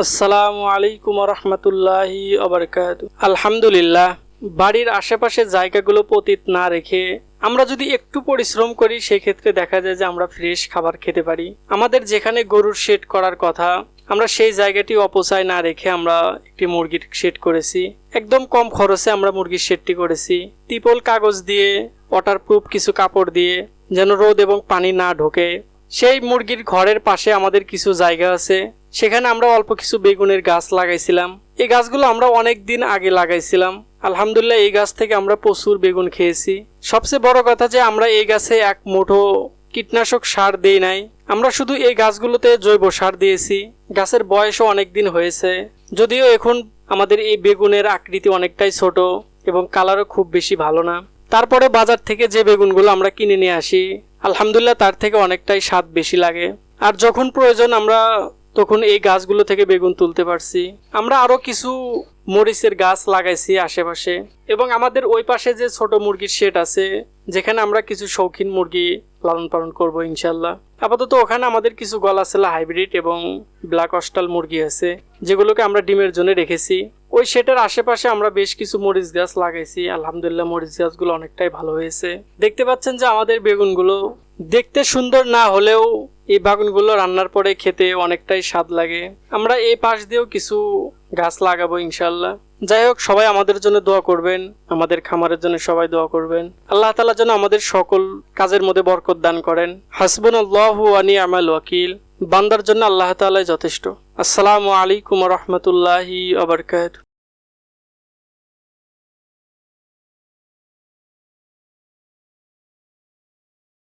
আসসালামু আলাইকুম রহমতুল্লাহি ওবারাকাতু। আলহামদুলিল্লাহ, বাড়ির আশেপাশে জায়গাগুলো পতিত না রেখে আমরা যদি একটু পরিশ্রম করি সেক্ষেত্রে দেখা যায় যে আমরা ফ্রেশ খাবার খেতে পারি। আমাদের যেখানে গরুর শেড করার কথা আমরা সেই জায়গাটি অপচয় না রেখে আমরা একটি মুরগির শেড করেছি। একদম কম খরচে আমরা মুরগির শেডটি করেছি ত্রিপল কাগজ দিয়ে, ওয়াটারপ্রুফ কিছু কাপড় দিয়ে, যেন রোদ এবং পানি না ঢোকে। সেই মুরগির ঘরের পাশে আমাদের কিছু জায়গা আছে, সেখানে আমরা অল্প কিছু বেগুনের গাছ লাগাইছিলাম। এই গাছগুলো আমরা অনেক দিন আগে লাগাইছিলাম। আলহামদুলিল্লাহ, এই গাছ থেকে আমরা প্রচুর বেগুন খেয়েছি। সবচেয়ে বড় কথা যে আমরা এই গাছে এক মুঠো কীটনাশক সার দেই নাই, আমরা শুধু এই গাছগুলোতে জৈব সার দিয়েছি। গাছের বয়সও অনেক দিন হয়েছে, যদিও এখন আমাদের এই বেগুনের আকৃতি অনেকটাই ছোট এবং কালারও খুব বেশি ভালো না। তারপরে বাজার থেকে যে বেগুনগুলো আমরা কিনে নিয়ে আসি আলহামদুলিল্লাহ তার থেকে অনেকটাই স্বাদ বেশি লাগে। আর যখন প্রয়োজন আমরা তখন এই গাছগুলো থেকে বেগুন তুলতে পারছি। আমরা আরো কিছু মরিচের গাছ লাগাইছি আশেপাশে, এবং আমাদের ওই পাশে যে ছোট মুরগির শেড আছে যেখানে আমরা কিছু শৌখিন মুরগি লালন পালন করবো ইনশাল্লাহ। আপাতত ওখানে আমাদের কিছু গলাছেলা হাইব্রিড এবং ব্ল্যাক অস্টাল মুরগি আছে যেগুলোকে আমরা ডিমের জন্য রেখেছি। ওই শেডের আশেপাশে আমরা বেশ কিছু মরিচ গাছ লাগাইছি। আলহামদুলিল্লাহ, মরিচ গাছগুলো অনেকটাই ভালো হয়েছে। দেখতে পাচ্ছেন যে আমাদের বেগুনগুলো দেখতে সুন্দর না হলেও এই বেগুনগুলো রান্নার পরে খেতে অনেকটাই স্বাদ লাগে। আমরা এই পাশ দিয়েও কিছু গাছ লাগাবো ইনশাল্লাহ। যাই হোক, সবাই আমাদের জন্য দোয়া করবেন, আমাদের খামারের জন্য সবাই দোয়া করবেন। আল্লাহ তাআলা যেন আমাদের সকল কাজের মধ্যে বরকত দান করেন। হাসবুনাল্লাহু ওয়া নি'মাল ওয়াকিল। বান্দার জন্য আল্লাহ তাআলাই যথেষ্ট। আসসালামু আলাইকুম ওয়া রাহমাতুল্লাহি ওয়া বারাকাতুহু।